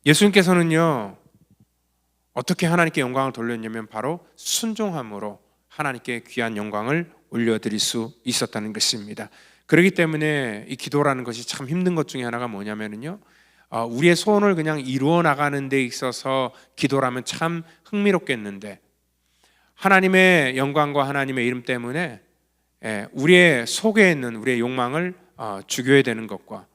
예수님께서는요 어떻게 하나님께 영광을 돌렸냐면 바로 순종함으로 하나님께 귀한 영광을 올려드릴 수 있었다는 것입니다. 그렇기 때문에 이 기도라는 것이 참 힘든 것 중에 하나가 뭐냐면요, 우리의 소원을 그냥 이루어 나가는 데 있어서 기도라면 참 흥미롭겠는데, 하나님의 영광과 하나님의 이름 때문에 우리의 속에 있는 우리의 욕망을 죽여야 되는 것과,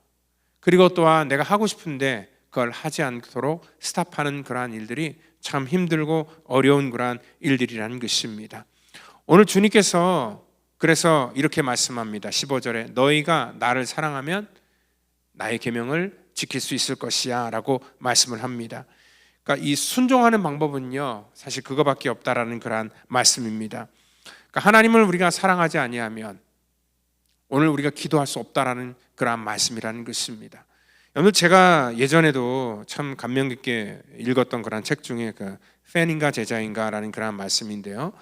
그리고 또한 내가 하고 싶은데 그걸 하지 않도록 스탑하는 그러한 일들이 참 힘들고 어려운 그러한 일들이라는 것입니다. 오늘 주님께서 그래서 이렇게 말씀합니다. 15절에 너희가 나를 사랑하면 나의 계명을 지킬 수 있을 것이야 라고 말씀을 합니다. 그러니까 이 순종하는 방법은요 사실 그거밖에 없다라는 그러한 말씀입니다. 그러니까 하나님을 우리가 사랑하지 아니하면 오늘 우리가 기도할 수 없다라는 그러한 말씀이라는 것입니다. 여러분, 제가 예전에도 참 감명 깊게 읽었던 그런 책 중에 그 팬인가 제자인가라는 그런 말씀인데요,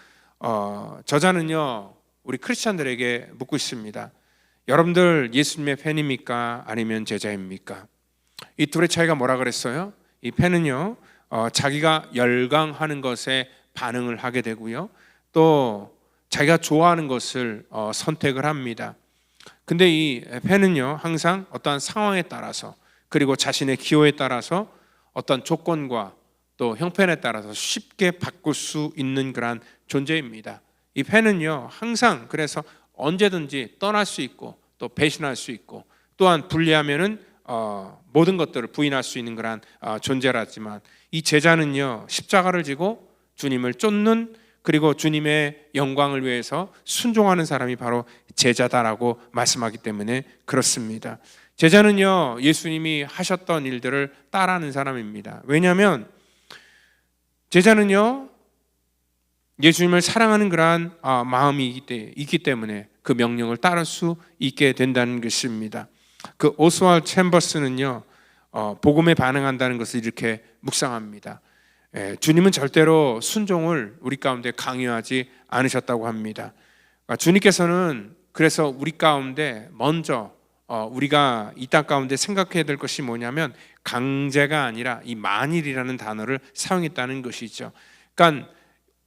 저자는요 우리 크리스찬들에게 묻고 있습니다. 여러분들 예수님의 팬입니까? 아니면 제자입니까? 이 둘의 차이가 뭐라 그랬어요? 이 팬은요 자기가 열광하는 것에 반응을 하게 되고요, 또 자기가 좋아하는 것을 선택을 합니다. 근데 이 팬은요 항상 어떠한 상황에 따라서, 그리고 자신의 기호에 따라서 어떤 조건과 또 형편에 따라서 쉽게 바꿀 수 있는 그런 존재입니다. 이 팬은요 항상 그래서 언제든지 떠날 수 있고 또 배신할 수 있고, 또한 분리하면은 모든 것들을 부인할 수 있는 그런 존재라지만, 이 제자는요 십자가를 지고 주님을 쫓는, 그리고 주님의 영광을 위해서 순종하는 사람이 바로 제자다라고 말씀하기 때문에 그렇습니다. 제자는요, 예수님이 하셨던 일들을 따라하는 사람입니다. 왜냐하면 제자는요, 예수님을 사랑하는 그러한 마음이 있기 때문에 그 명령을 따를 수 있게 된다는 것입니다. 그 오스왈드 챔버스는요, 복음에 반응한다는 것을 이렇게 묵상합니다. 주님은 절대로 순종을 우리 가운데 강요하지 않으셨다고 합니다. 주님께서는 그래서 우리 가운데 먼저 우리가 이 땅 가운데 생각해야 될 것이 뭐냐면 강제가 아니라 이 만일이라는 단어를 사용했다는 것이죠. 그러니까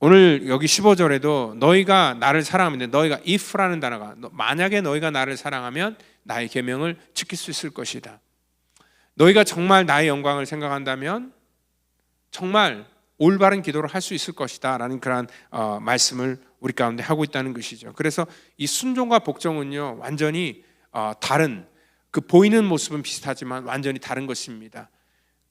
오늘 여기 15절에도 너희가 나를 사랑하면, 너희가 if라는 단어가, 만약에 너희가 나를 사랑하면 나의 계명을 지킬 수 있을 것이다. 너희가 정말 나의 영광을 생각한다면 정말 올바른 기도를 할 수 있을 것이다 라는 그런 말씀을 우리 가운데 하고 있다는 것이죠. 그래서 이 순종과 복종은요, 완전히 다른, 그 보이는 모습은 비슷하지만 완전히 다른 것입니다.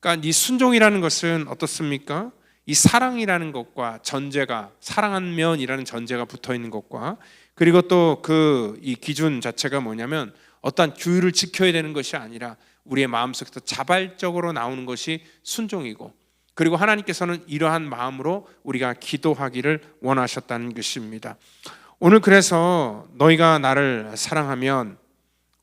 그러니까 이 순종이라는 것은 어떻습니까? 이 사랑이라는 것과 전제가, 사랑하면이라는 전제가 붙어 있는 것과, 그리고 또 그 이 기준 자체가 뭐냐면 어떠한 규율을 지켜야 되는 것이 아니라 우리의 마음속에서 자발적으로 나오는 것이 순종이고, 그리고 하나님께서는 이러한 마음으로 우리가 기도하기를 원하셨다는 것입니다. 오늘 그래서 너희가 나를 사랑하면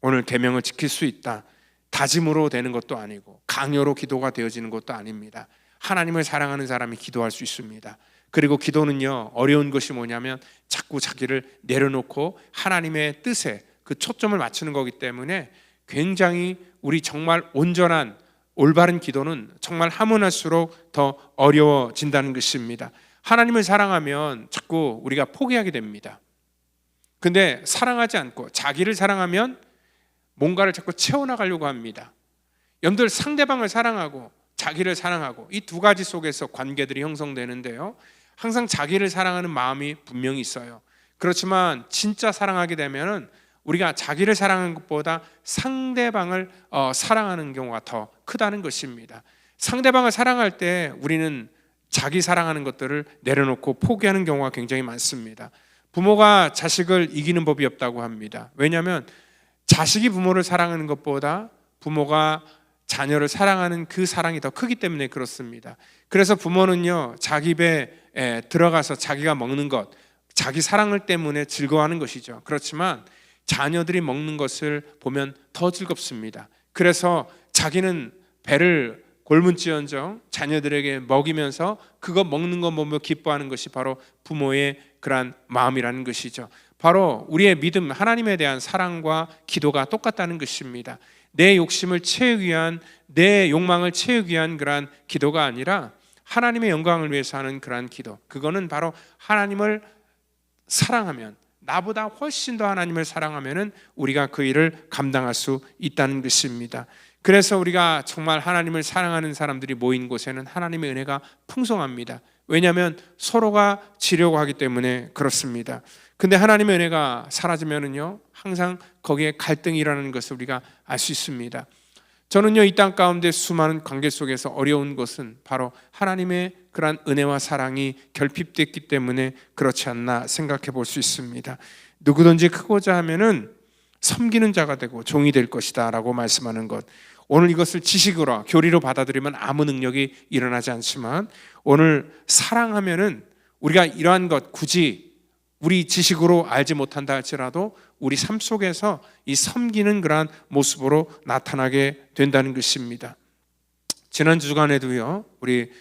오늘 계명을 지킬 수 있다, 다짐으로 되는 것도 아니고 강요로 기도가 되어지는 것도 아닙니다. 하나님을 사랑하는 사람이 기도할 수 있습니다. 그리고 기도는요, 어려운 것이 뭐냐면 자꾸 자기를 내려놓고 하나님의 뜻에 그 초점을 맞추는 거기 때문에 굉장히 우리 정말 온전한 올바른 기도는 정말 하면 할수록 더 어려워진다는 것입니다. 하나님을 사랑하면 자꾸 우리가 포기하게 됩니다. 근데 사랑하지 않고 자기를 사랑하면 뭔가를 자꾸 채워나가려고 합니다. 여러분들, 상대방을 사랑하고 자기를 사랑하고 이 두 가지 속에서 관계들이 형성되는데요, 항상 자기를 사랑하는 마음이 분명히 있어요. 그렇지만 진짜 사랑하게 되면은 우리가 자기를 사랑하는 것보다 상대방을 사랑하는 경우가 더 크다는 것입니다. 상대방을 사랑할 때 우리는 자기 사랑하는 것들을 내려놓고 포기하는 경우가 굉장히 많습니다. 부모가 자식을 이기는 법이 없다고 합니다. 왜냐하면 자식이 부모를 사랑하는 것보다 부모가 자녀를 사랑하는 그 사랑이 더 크기 때문에 그렇습니다. 그래서 부모는요, 자기 배에 들어가서 자기가 먹는 것, 자기 사랑을 때문에 즐거워하는 것이죠. 그렇지만 자녀들이 먹는 것을 보면 더 즐겁습니다. 그래서 자기는 배를 골문지언정 자녀들에게 먹이면서 그거 먹는 거 보며 기뻐하는 것이 바로 부모의 그러한 마음이라는 것이죠. 바로 우리의 믿음, 하나님에 대한 사랑과 기도가 똑같다는 것입니다. 내 욕심을 채우기 위한, 내 욕망을 채우기 위한 그러한 기도가 아니라 하나님의 영광을 위해서 하는 그러한 기도, 그거는 바로 하나님을 사랑하면, 나보다 훨씬 더 하나님을 사랑하면은 우리가 그 일을 감당할 수 있다는 것입니다. 그래서 우리가 정말 하나님을 사랑하는 사람들이 모인 곳에는 하나님의 은혜가 풍성합니다. 왜냐하면 서로가 지려고 하기 때문에 그렇습니다. 근데 하나님의 은혜가 사라지면은요, 항상 거기에 갈등이 일어나는 것을 우리가 알 수 있습니다. 저는요, 이 땅 가운데 수많은 관계 속에서 어려운 것은 바로 하나님의 그러한 은혜와 사랑이 결핍됐기 때문에 그렇지 않나 생각해 볼 수 있습니다. 누구든지 크고자 하면은 섬기는 자가 되고 종이 될 것이다 라고 말씀하는 것, 오늘 이것을 지식으로 교리로 받아들이면 아무 능력이 일어나지 않지만, 오늘 사랑하면은 우리가 이러한 것 굳이 우리 지식으로 알지 못한다 할지라도 우리 삶 속에서 이 섬기는 그러한 모습으로 나타나게 된다는 것입니다. 지난 주간에도요, 우리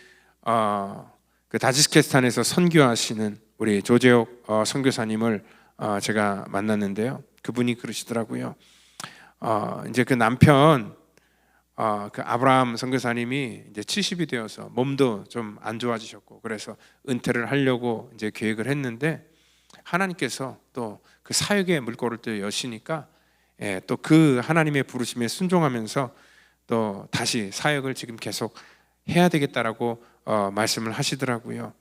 그 다지스키스탄에서 선교하시는 우리 조재옥 선교사님을 제가 만났는데요, 그분이 그러시더라고요. 이제 그 남편 그 아브라함 선교사님이 이제 70이 되어서 몸도 좀 안 좋아지셨고, 그래서 은퇴를 하려고 이제 계획을 했는데 하나님께서 또 그 사역의 물꼬를 또 여시니까 또 그 하나님의 부르심에 순종하면서 또 다시 사역을 지금 계속 해야 되겠다라고 말씀을 하시더라고요.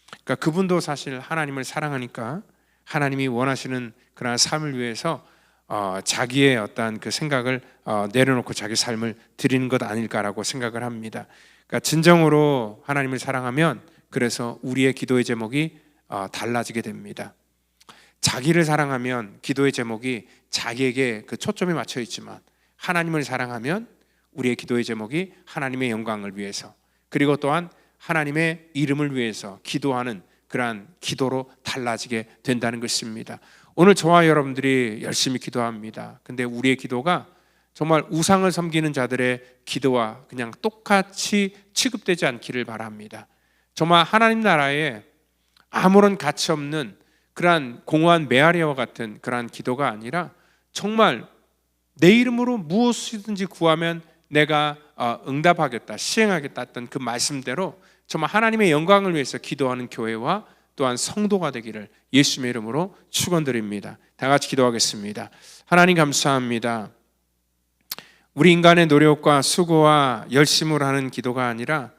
그러니까 그분도 사실 하나님을 사랑하니까 하나님이 원하시는 그런 삶을 위해서 자기의 어떤 그 생각을 내려놓고 자기 삶을 드리는 것 아닐까라고 생각을 합니다. 그러니까 진정으로 하나님을 사랑하면 그래서 우리의 기도의 제목이 달라지게 됩니다. 자기를 사랑하면 기도의 제목이 자기에게 그 초점이 맞춰 있지만, 하나님을 사랑하면 우리의 기도의 제목이 하나님의 영광을 위해서, 그리고 또한 하나님의 이름을 위해서 기도하는 그러한 기도로 달라지게 된다는 것입니다. 오늘 저와 여러분들이 열심히 기도합니다. 근데 우리의 기도가 정말 우상을 섬기는 자들의 기도와 그냥 똑같이 취급되지 않기를 바랍니다. 정말 하나님 나라에 아무런 가치 없는 그러한 공허한 메아리와 같은 그러한 기도가 아니라 정말 내 이름으로 무엇이든지 구하면 내가 응답하겠다, 시행하겠다 했던 그 말씀대로 정말 하나님의 영광을 위해서 기도하는 교회와 또한 성도가 되기를 예수님의 이름으로 축원드립니다. 다 같이 기도하겠습니다. 하나님 감사합니다. 우리 인간의 노력과 수고와 열심으로 하는 기도가 아니라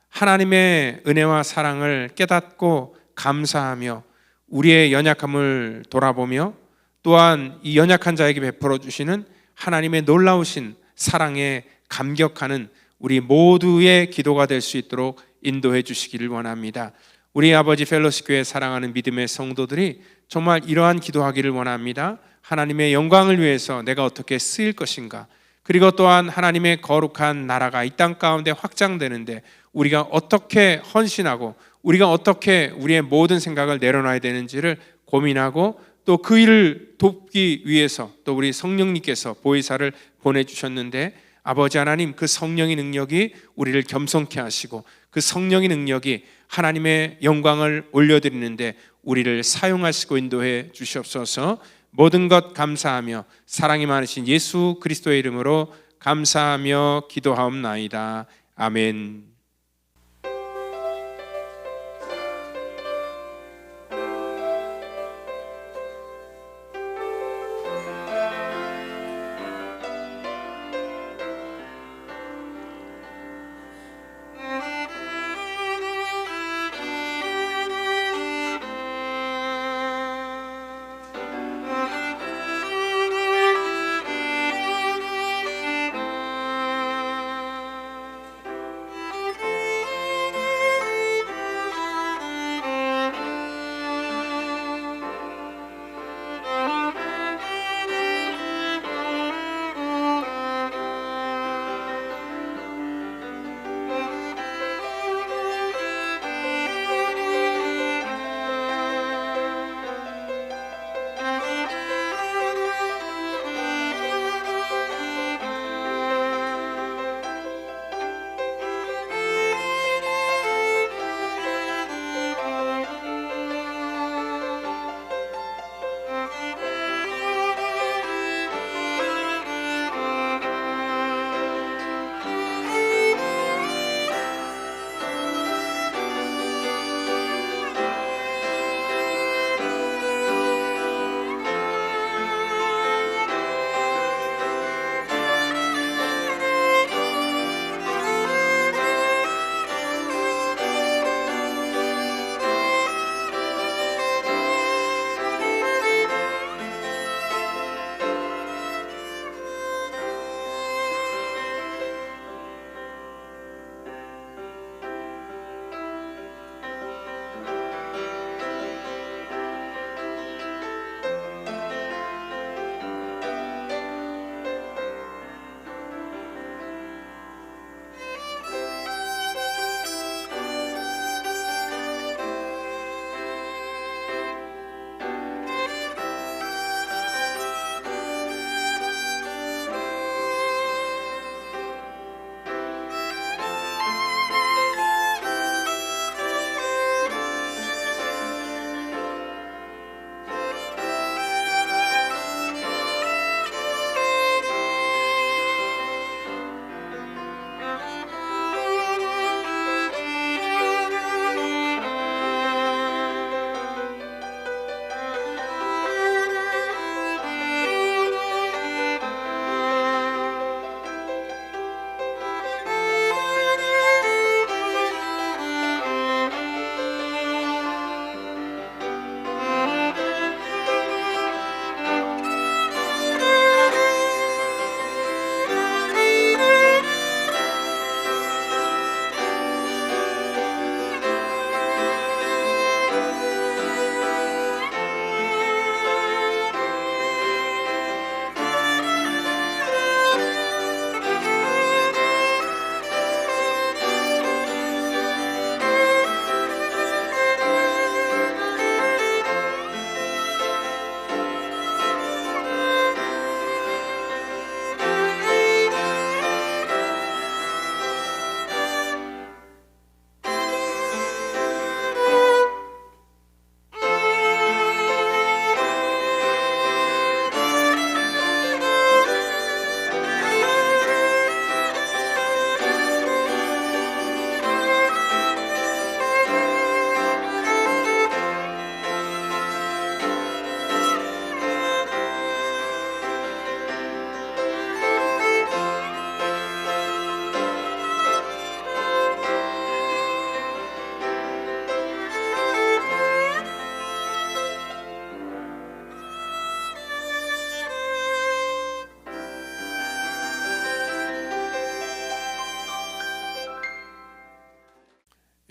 하나님의 은혜와 사랑을 깨닫고 감사하며 우리의 연약함을 돌아보며 또한 이 연약한 자에게 베풀어 주시는 하나님의 놀라우신 사랑에 감격하는 우리 모두의 기도가 될 수 있도록 인도해 주시기를 원합니다. 우리 아버지 펠로시 교회 사랑하는 믿음의 성도들이 정말 이러한 기도하기를 원합니다. 하나님의 영광을 위해서 내가 어떻게 쓰일 것인가, 그리고 또한 하나님의 거룩한 나라가 이 땅 가운데 확장되는데 우리가 어떻게 헌신하고 우리가 어떻게 우리의 모든 생각을 내려놔야 되는지를 고민하고 또 그 일을 돕기 위해서 또 우리 성령님께서 보혜사를 보내주셨는데 아버지 하나님, 그 성령의 능력이 우리를 겸손케 하시고 그 성령의 능력이 하나님의 영광을 올려드리는데 우리를 사용하시고 인도해 주시옵소서. 모든 것 감사하며 사랑이 많으신 예수 그리스도의 이름으로 감사하며 기도하옵나이다. 아멘.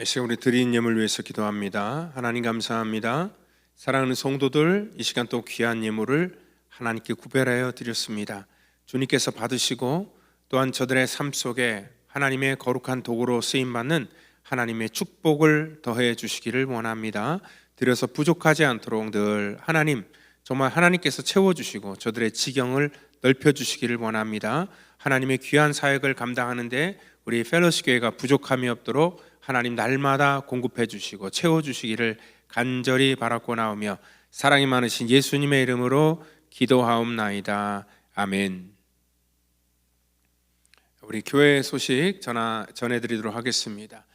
이 시간 우리 드린 예물 위해서 기도합니다. 하나님 감사합니다. 사랑하는 성도들, 이 시간 또 귀한 예물을 하나님께 구별하여 드렸습니다. 주님께서 받으시고 또한 저들의 삶 속에 하나님의 거룩한 도구로 쓰임받는 하나님의 축복을 더해 주시기를 원합니다. 드려서 부족하지 않도록 늘 하나님, 정말 하나님께서 채워주시고 저들의 지경을 넓혀주시기를 원합니다. 하나님의 귀한 사역을 감당하는데 우리 펠로시 교회가 부족함이 없도록 하나님 날마다 공급해 주시고 채워주시기를 간절히 바라고 나오며 사랑이 많으신 예수님의 이름으로 기도하옵나이다. 아멘. 우리 교회 소식 전해드리도록 하겠습니다.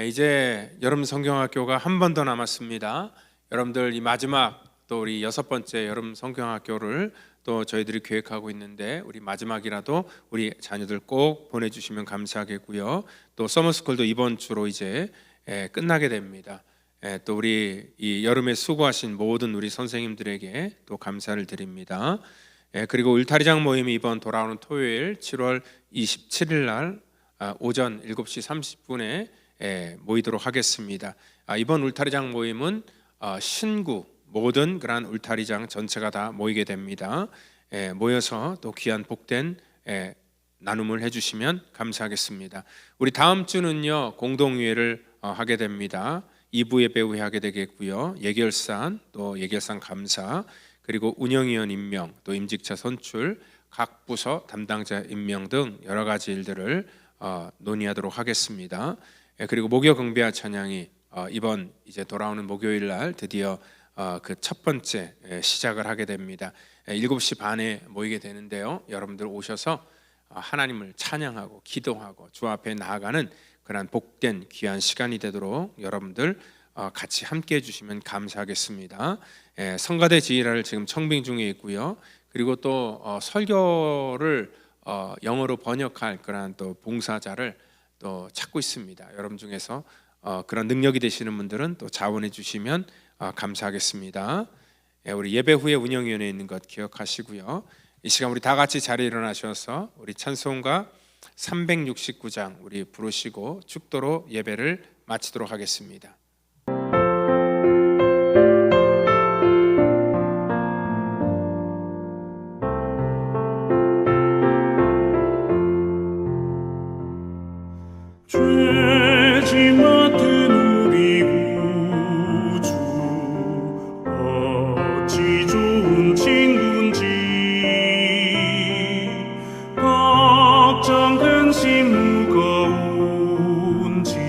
이제 여름 성경학교가 한 번 더 남았습니다. 여러분들 이 마지막 또 우리 6번째 여름 성경학교를 또 저희들이 계획하고 있는데 우리 마지막이라도 우리 자녀들 꼭 보내주시면 감사하겠고요. 또 서머스쿨도 이번 주로 이제 끝나게 됩니다. 또 우리 이 여름에 수고하신 모든 우리 선생님들에게 또 감사를 드립니다. 그리고 울타리장 모임이 이번 돌아오는 토요일 7월 27일 날 오전 7시 30분에 모이도록 하겠습니다. 이번 울타리장 모임은 신구 모든 그런 울타리장 전체가 다 모이게 됩니다. 모여서 또 귀한 복된 나눔을 해주시면 감사하겠습니다. 우리 다음 주는요 공동회를 하게 됩니다. 2부 예배 후에 하게 되겠고요. 예결산 또 예결산 감사 그리고 운영위원 임명 또 임직차 선출 각 부서 담당자 임명 등 여러 가지 일들을 논의하도록 하겠습니다. 그리고 목요 경배와 찬양이 이번 이제 돌아오는 목요일 날 드디어 그 첫 번째 시작을 하게 됩니다. 7시 반에 모이게 되는데요. 여러분들 오셔서 하나님을 찬양하고 기도하고 주 앞에 나아가는 그런 복된 귀한 시간이 되도록 여러분들 같이 함께 해주시면 감사하겠습니다. 성가대 지휘라를 지금 청빙 중에 있고요. 그리고 또 설교를 영어로 번역할 그런 또 봉사자를 또 찾고 있습니다. 여러분 중에서 그런 능력이 되시는 분들은 또 자원해 주시면 감사하겠습니다. 우리 예배 후에 운영위원회에 있는 것 기억하시고요. 이 시간 우리 다 같이 자리에 일어나셔서 우리 찬송가 369장 우리 부르시고 축도로 예배를 마치도록 하겠습니다. 죄지 맡은 우리 구주 어찌 좋은 친구인지 걱정 근심 무거운 짐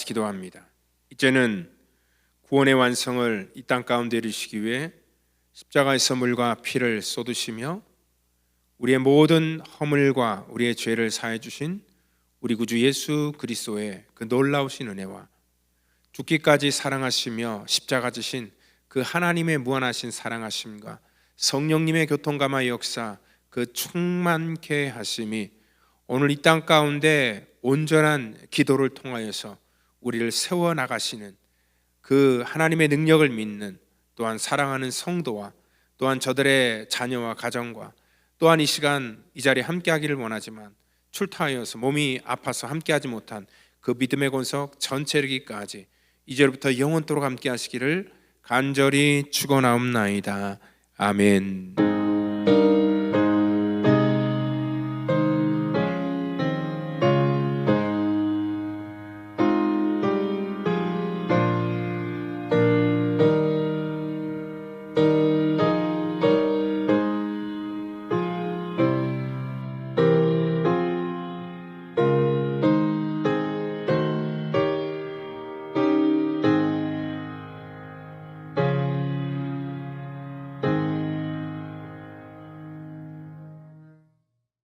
같이 기도합니다. 이제는 구원의 완성을 이 땅 가운데 이루시기 위해 십자가에서 물과 피를 쏟으시며 우리의 모든 허물과 우리의 죄를 사해 주신 우리 구주 예수 그리스도의 그 놀라우신 은혜와 죽기까지 사랑하시며 십자가 지신 그 하나님의 무한하신 사랑하심과 성령님의 교통감화 역사 그 충만케 하심이 오늘 이 땅 가운데 온전한 기도를 통하여서 우리를 세워나가시는 그 하나님의 능력을 믿는 또한 사랑하는 성도와 또한 저들의 자녀와 가정과 또한 이 시간 이 자리에 함께하기를 원하지만 출타하여서 몸이 아파서 함께하지 못한 그 믿음의 권석 전체 이르기까지 이제부터 영원토록 함께하시기를 간절히 축원하옵나이다. 아멘.